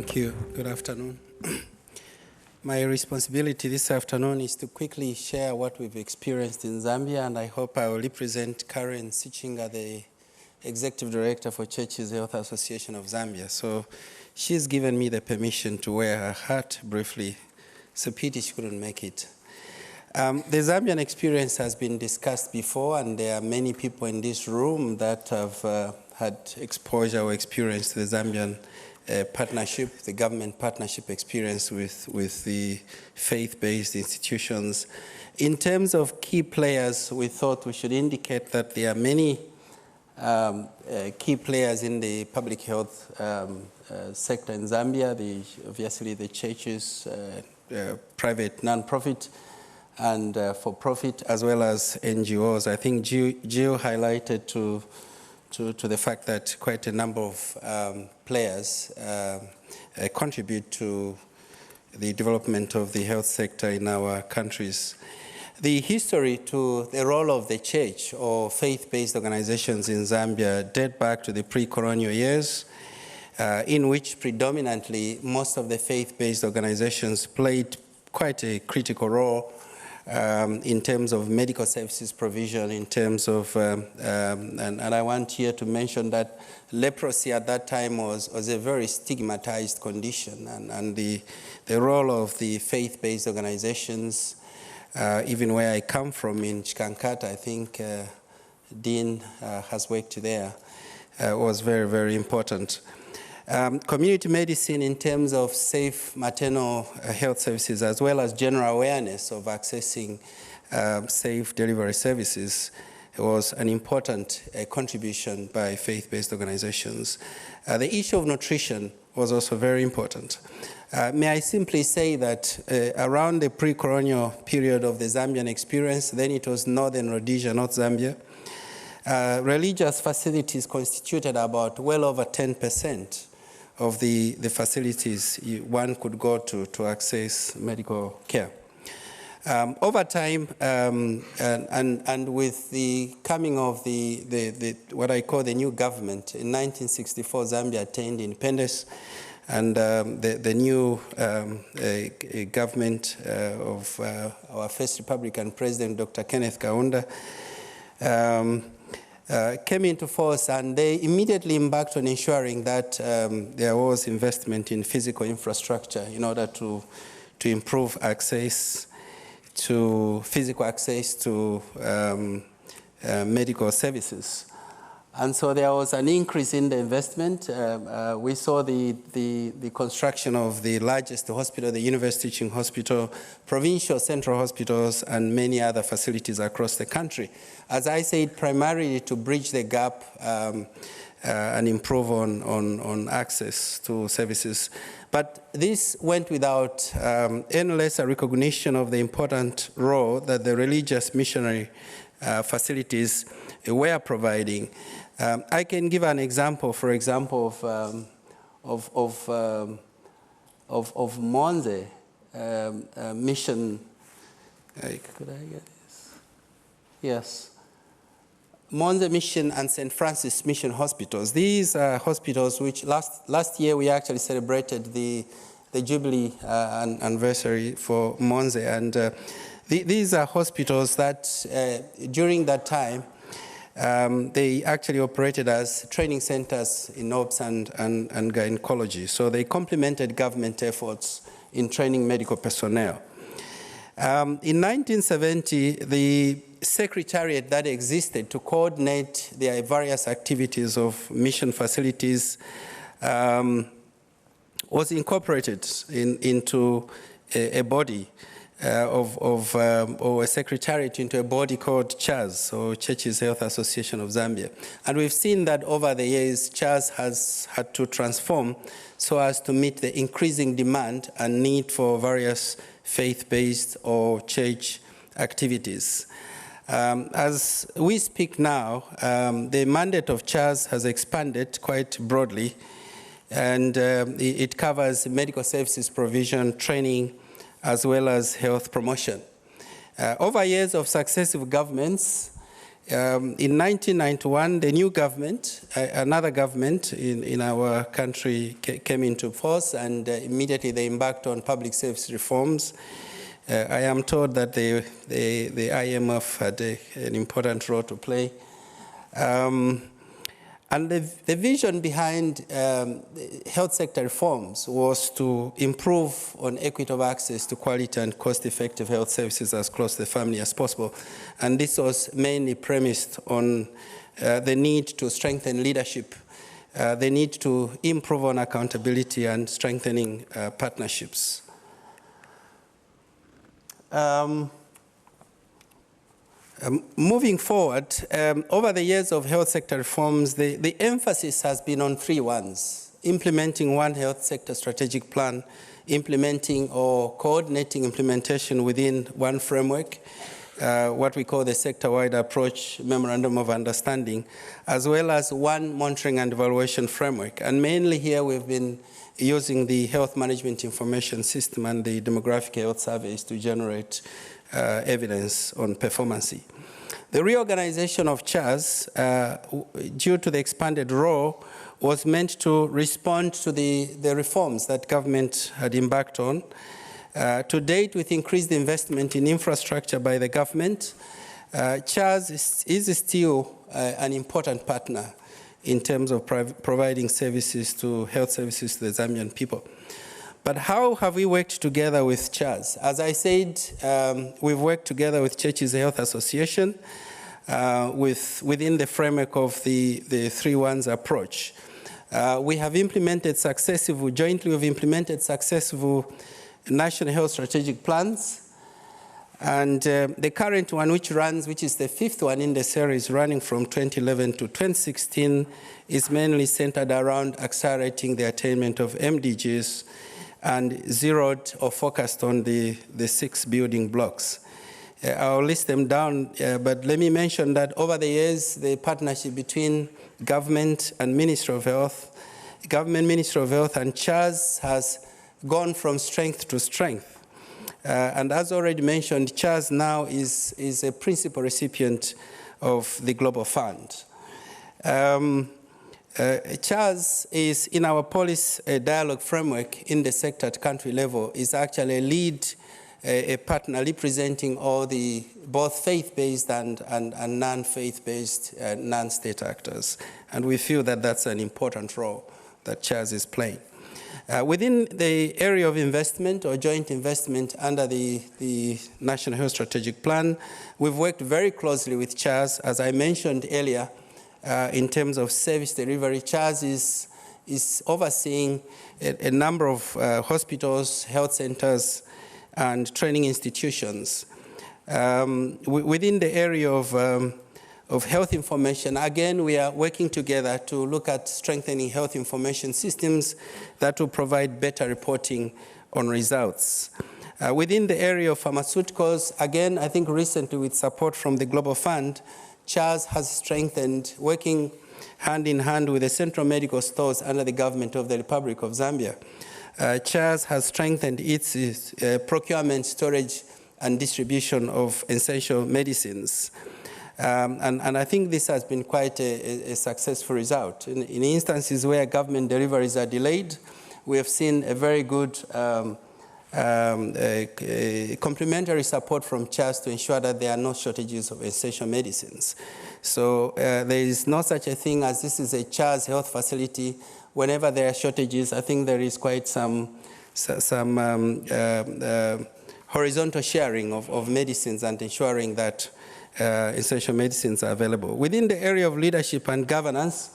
Thank you. Good afternoon. My responsibility this afternoon is to quickly share what we've experienced in Zambia, and I hope I will represent Karen Sichinga, the Executive Director for Churches Health Association of Zambia. So she's given me the permission to wear her hat briefly. So pity she couldn't make it. The Zambian experience has been discussed before, and there are many people in this room that have had exposure or experience to the Zambian partnership, the government partnership experience with the faith-based institutions. In terms of key players, we thought we should indicate that there are many key players in the public health sector in Zambia, obviously the churches, private non-profit and for-profit, as well as NGOs. I think Jill highlighted to the fact that quite a number of players contribute to the development of the health sector in our countries. The history to the role of the church or faith-based organizations in Zambia date back to the pre-colonial years, in which predominantly most of the faith-based organizations played quite a critical role in terms of medical services provision, in terms of, and I want here to mention that leprosy at that time was a very stigmatized condition, and the role of the faith-based organizations, even where I come from in Chikankata, I think Dean has worked there, was very, very important. Community medicine in terms of safe maternal health services, as well as general awareness of accessing safe delivery services, was an important contribution by faith-based organizations. The issue of nutrition was also very important. May I simply say that around the pre-colonial period of the Zambian experience, then it was Northern Rhodesia, North Zambia, religious facilities constituted about well over 10% of the facilities one could go to access medical care. Over time, and with the coming of the what I call the new government, in 1964 Zambia attained independence, and the new government of our first Republican President, Dr. Kenneth Kaunda, came into force, and they immediately embarked on ensuring that there was investment in physical infrastructure in order to improve access to physical access to medical services. And so there was an increase in the investment. We saw the construction of the largest hospital, the University Teaching Hospital, provincial central hospitals, and many other facilities across the country. As I said, primarily to bridge the gap and improve on access to services. But this went without any lesser recognition of the important role that the religious missionary facilities were providing. I can give an example, for example, of Monze mission. Could I get this? Yes. Monze Mission and St. Francis Mission Hospitals. These are hospitals which last year we actually celebrated the Jubilee anniversary for Monze, and these are hospitals that during that time they actually operated as training centers in OBS and gynecology. So they complemented government efforts in training medical personnel. In 1970, the secretariat that existed to coordinate the various activities of mission facilities was incorporated into a body or a secretariat into a body called CHAZ, or Churches Health Association of Zambia. And we've seen that over the years, CHAZ has had to transform so as to meet the increasing demand and need for various faith-based or church activities. As we speak now, the mandate of CHAZ has expanded quite broadly, and it covers medical services provision, training, as well as health promotion. Over years of successive governments, In 1991, the new government, another government in our country came into force, and immediately they embarked on public service reforms. I am told that the IMF had an important role to play. And the vision behind health sector reforms was to improve on equity of access to quality and cost-effective health services as close to the family as possible. And this was mainly premised on the need to strengthen leadership, the need to improve on accountability and strengthening partnerships. Moving forward, over the years of health sector reforms, the emphasis has been on three ones: implementing one health sector strategic plan, implementing or coordinating implementation within one framework, what we call the sector-wide approach memorandum of understanding, as well as one monitoring and evaluation framework. And mainly here we've been using the health management information system and the demographic health surveys to generate evidence on performance. The reorganization of CHAS, due to the expanded role, was meant to respond to the reforms that government had embarked on. To date, with increased investment in infrastructure by the government, CHAS is still an important partner in terms of providing services to health services to the Zambian people. But how have we worked together with CHAS? As I said, we've worked together with Churches Health Association within the framework of the 3-1s approach. We have implemented jointly we've implemented successful national health strategic plans. And the current one, which is the 5th one in the series, running from 2011 to 2016, is mainly centered around accelerating the attainment of MDGs and zeroed or focused on the 6 building blocks. I'll list them down, but let me mention that over the years, the partnership between government and Ministry of Health, and CHAS has gone from strength to strength. And as already mentioned, CHAS now is a principal recipient of the Global Fund. CHAS is, in our policy dialogue framework in the sector at country level, is actually a lead a partner representing all the both faith-based and non-faith-based non-state actors. And we feel that that's an important role that CHAS is playing. Within the area of investment or joint investment under the National Health Strategic Plan, we've worked very closely with CHAS. As I mentioned earlier, in terms of service delivery, CHAS is overseeing a number of hospitals, health centers, and training institutions. Within the area of health information, again, we are working together to look at strengthening health information systems that will provide better reporting on results. Within the area of pharmaceuticals, again, I think recently with support from the Global Fund, CHAS has strengthened, working hand in hand with the central medical stores under the government of the Republic of Zambia. CHAS has strengthened its procurement, storage, and distribution of essential medicines. And I think this has been quite a successful result. In instances where government deliveries are delayed, we have seen a very good complementary support from CHAS to ensure that there are no shortages of essential medicines. So there is no such a thing as this is a CHAS health facility. Whenever there are shortages, I think there is quite some horizontal sharing of medicines and ensuring that essential medicines are available. Within the area of leadership and governance,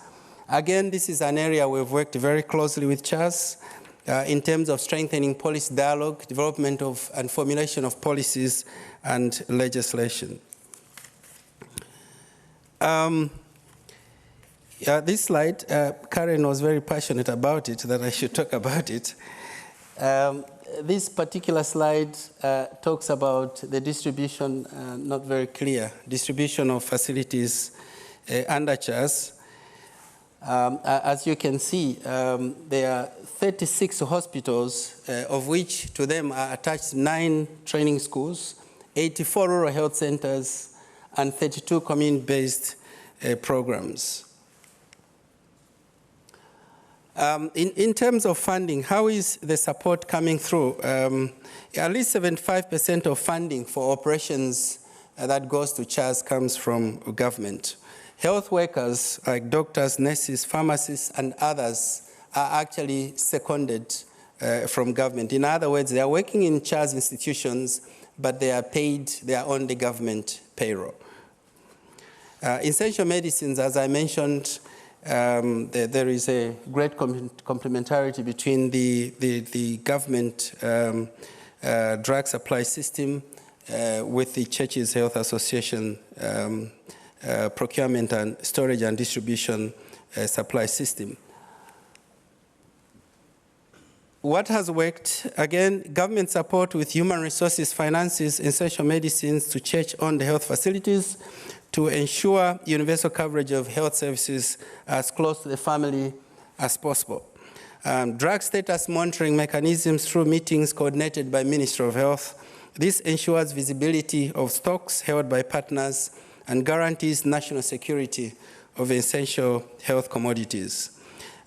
again, this is an area we've worked very closely with CHAS in terms of strengthening policy dialogue, development of and formulation of policies and legislation. This slide, Karen was very passionate about it, that I should talk about it. This particular slide talks about the distribution, not very clear, distribution of facilities under CHAS. As you can see, there are 36 hospitals, of which to them are attached 9 training schools, 84 rural health centers, and 32 community-based programs. In terms of funding, how is the support coming through? At least 75% of funding for operations that goes to CHAS comes from government. Health workers like doctors, nurses, pharmacists, and others are actually seconded from government. In other words, they are working in CHAS institutions, but they are on the government payroll. Essential medicines, as I mentioned, there is a great complementarity between the government drug supply system with the Churches Health Association procurement and storage and distribution supply system. What has worked? Again, government support with human resources finances essential medicines to church-owned health facilities to ensure universal coverage of health services as close to the family as possible. Drug status monitoring mechanisms through meetings coordinated by Ministry of Health. This ensures visibility of stocks held by partners and guarantees national security of essential health commodities.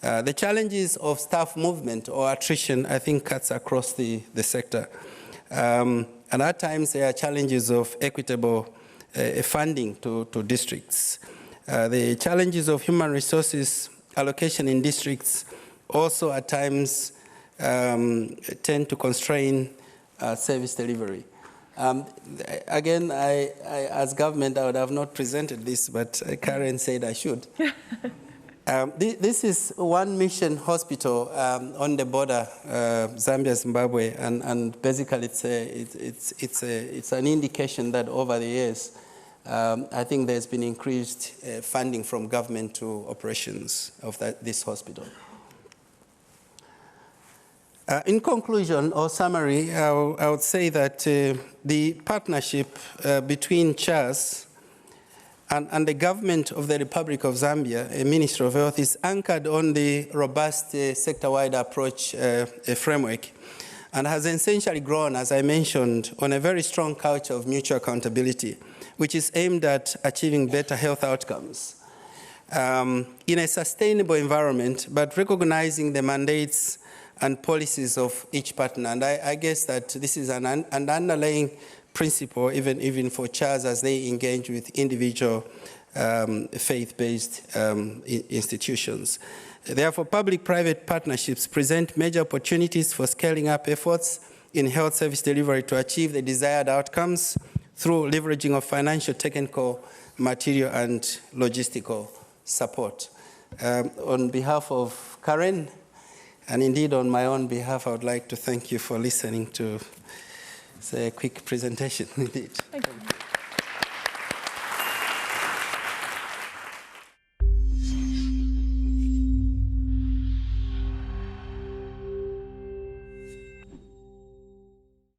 The challenges of staff movement or attrition, I think, cuts across the sector. And at times, there are challenges of equitable funding to districts. The challenges of human resources allocation in districts also at times tend to constrain service delivery. Again, as government, I would have not presented this, but Karen said I should. This is one mission hospital on the border, Zambia, Zimbabwe, and basically it's an indication that over the years, I think there's been increased funding from government to operations of this hospital. In conclusion or summary, I would say that the partnership between CHAS and the government of the Republic of Zambia, a Ministry of Health, is anchored on the robust sector-wide approach framework and has essentially grown, as I mentioned, on a very strong culture of mutual accountability, which is aimed at achieving better health outcomes in a sustainable environment, but recognizing the mandates and policies of each partner. And I guess that this is an underlying principle even for CHAS as they engage with individual faith-based institutions. Therefore, public-private partnerships present major opportunities for scaling up efforts in health service delivery to achieve the desired outcomes through leveraging of financial, technical, material, and logistical support. On behalf of Karen, and indeed on my own behalf, I would like to thank you for listening to a quick presentation. Indeed. Thank you.